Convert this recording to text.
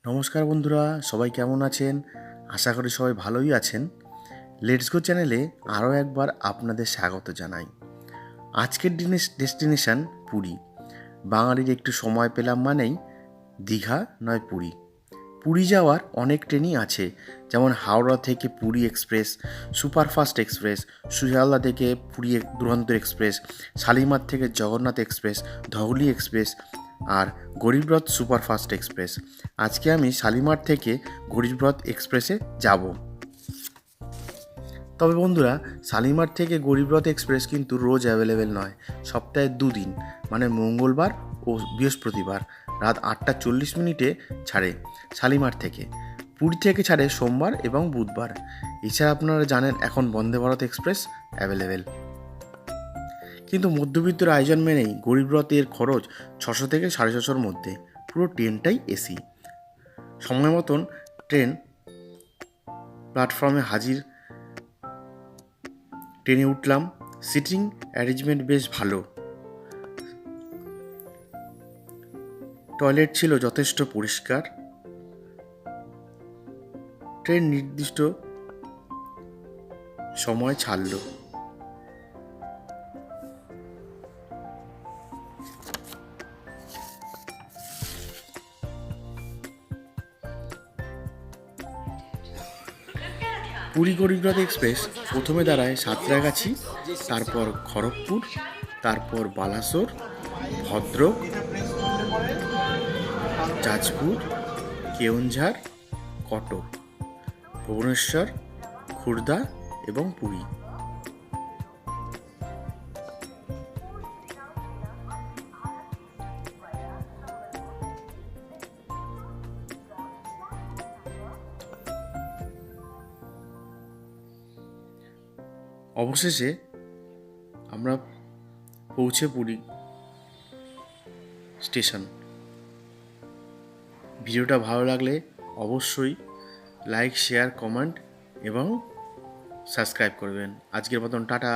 নমস্কার বন্ধুরা, সবাই কেমন আছেন? আশা করি সবাই ভালোই আছেন। লেটস গো চ্যানেলে আরও একবার আপনাদের স্বাগত জানাই। আজকের ডেস্টিনেশন পুরী। বাঙালির একটু সময় পেলাম মানেই দীঘা নয় পুরী। পুরী যাওয়ার অনেক ট্রেনই আছে, যেমন হাওড়া থেকে Puri express, superfast express, Sealdah থেকে পুরী দুরন্ত এক্সপ্রেস, শালিমার থেকে জগন্নাথ এক্সপ্রেস, ধউলি এক্সপ্রেস আর গরিবরথ সুপারফাস্ট এক্সপ্রেস। আজকে আমি শালিমার থেকে গরিবরথ এক্সপ্রেসে যাব। তবে বন্ধুরা, শালিমার থেকে গরিবরথ এক্সপ্রেস কিন্তু রোজ অ্যাভেলেবেল নয়। সপ্তাহে দুদিন, মানে মঙ্গলবার ও বৃহস্পতিবার রাত 8:40 ছাড়ে শালিমার থেকে। পুরী থেকে ছাড়ে সোমবার এবং বুধবার। এছাড়া আপনারা জানেন এখন বন্দে ভারত এক্সপ্রেস অ্যাভেলেবেল। কিন্তু মধ্যবিত্তের আয়োজন মেনেই গরিবরথের খরচ 600 থেকে 650-র মধ্যে। পুরো ট্রেনটাই এসি। সময় মতন ট্রেন প্ল্যাটফর্মে হাজির। ট্রেনে উঠলাম। সিটিং অ্যারেঞ্জমেন্ট বেশ ভালো। টয়লেট ছিল যথেষ্ট পরিষ্কার। ট্রেন নির্দিষ্ট সময় ছাড়ল। পুরী গরিবরথ এক্সপ্রেস প্রথমে দাঁড়ায় সাঁতরাগাছি, তারপর খড়গপুর, তারপর বালাসোর, ভদ্রক, যাজপুর, কেওনঝাড়, কটক, ভুবনেশ্বর, খুর্দা এবং পুরী। অবশেষে আমরা পৌঁছে পুরী স্টেশন। ভিডিওটা ভালো লাগলে অবশ্যই লাইক, শেয়ার, কমেন্ট এবং সাবস্ক্রাইব করবেন। আজকের মতন টাটা।